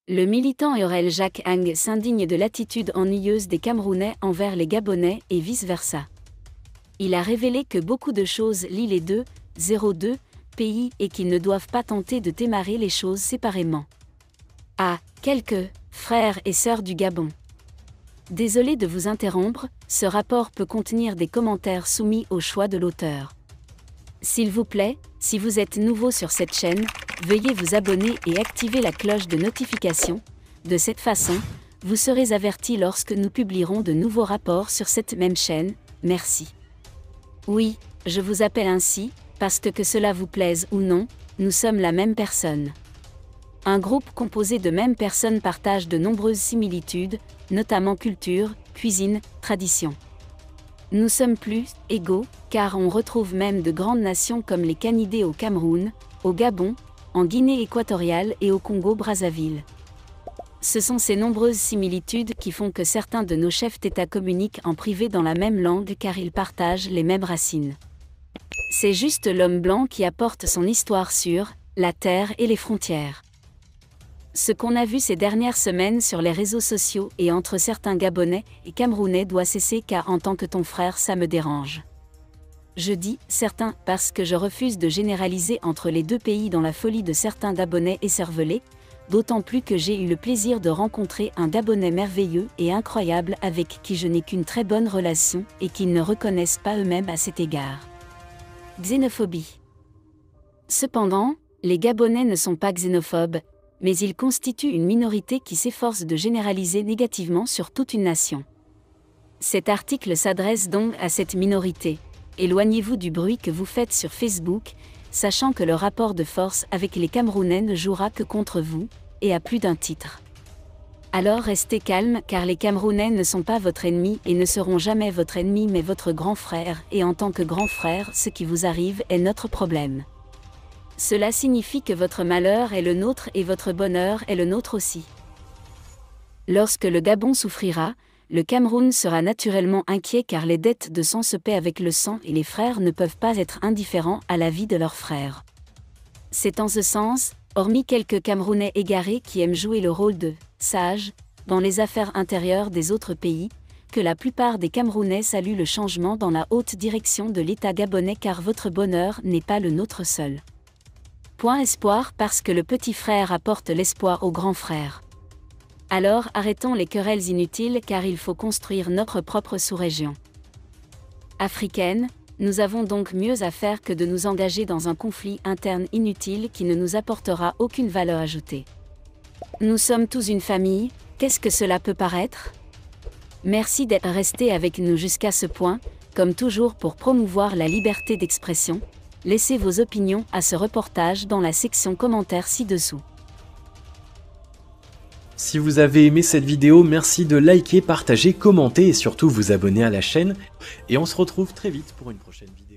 Le militant Aurel Jacques Ang s'indigne de l'attitude ennuyeuse des Camerounais envers les Gabonais et vice-versa. Il a révélé que beaucoup de choses lient les deux, 02, pays et qu'ils ne doivent pas tenter de démarrer les choses séparément. Ah, quelques frères et sœurs du Gabon. Désolé de vous interrompre, ce rapport peut contenir des commentaires soumis au choix de l'auteur. S'il vous plaît, si vous êtes nouveau sur cette chaîne, veuillez vous abonner et activer la cloche de notification. De cette façon, vous serez averti lorsque nous publierons de nouveaux rapports sur cette même chaîne. Merci. Oui, je vous appelle ainsi, parce que cela vous plaise ou non, nous sommes la même personne. Un groupe composé de mêmes personnes partage de nombreuses similitudes, notamment culture, cuisine, tradition. Nous sommes plus égaux, car on retrouve même de grandes nations comme les Canidés au Cameroun, au Gabon, en Guinée équatoriale et au Congo-Brazzaville. Ce sont ces nombreuses similitudes qui font que certains de nos chefs d'État communiquent en privé dans la même langue car ils partagent les mêmes racines. C'est juste l'homme blanc qui apporte son histoire sur la terre et les frontières. Ce qu'on a vu ces dernières semaines sur les réseaux sociaux et entre certains Gabonais et Camerounais doit cesser car en tant que ton frère ça me dérange. Je dis « certains » parce que je refuse de généraliser entre les deux pays dans la folie de certains Gabonais écervelés, d'autant plus que j'ai eu le plaisir de rencontrer un Gabonais merveilleux et incroyable avec qui je n'ai qu'une très bonne relation et qu'ils ne reconnaissent pas eux-mêmes à cet égard. Xénophobie. Cependant, les Gabonais ne sont pas xénophobes, mais ils constituent une minorité qui s'efforce de généraliser négativement sur toute une nation. Cet article s'adresse donc à cette minorité. Éloignez-vous du bruit que vous faites sur Facebook, sachant que le rapport de force avec les Camerounais ne jouera que contre vous, et à plus d'un titre. Alors restez calme car les Camerounais ne sont pas votre ennemi et ne seront jamais votre ennemi mais votre grand frère, et en tant que grand frère, ce qui vous arrive est notre problème. Cela signifie que votre malheur est le nôtre et votre bonheur est le nôtre aussi. Lorsque le Gabon souffrira, le Cameroun sera naturellement inquiet car les dettes de sang se paient avec le sang et les frères ne peuvent pas être indifférents à la vie de leurs frères. C'est en ce sens, hormis quelques Camerounais égarés qui aiment jouer le rôle de « sages » dans les affaires intérieures des autres pays, que la plupart des Camerounais saluent le changement dans la haute direction de l'État gabonais car votre bonheur n'est pas le nôtre seul. Point espoir parce que le petit frère apporte l'espoir au grand frère. Alors arrêtons les querelles inutiles car il faut construire notre propre sous-région africaine, nous avons donc mieux à faire que de nous engager dans un conflit interne inutile qui ne nous apportera aucune valeur ajoutée. Nous sommes tous une famille, qu'est-ce que cela peut paraître ? Merci d'être resté avec nous jusqu'à ce point, comme toujours pour promouvoir la liberté d'expression. Laissez vos opinions à ce reportage dans la section commentaires ci-dessous. Si vous avez aimé cette vidéo, merci de liker, partager, commenter et surtout vous abonner à la chaîne. Et on se retrouve très vite pour une prochaine vidéo.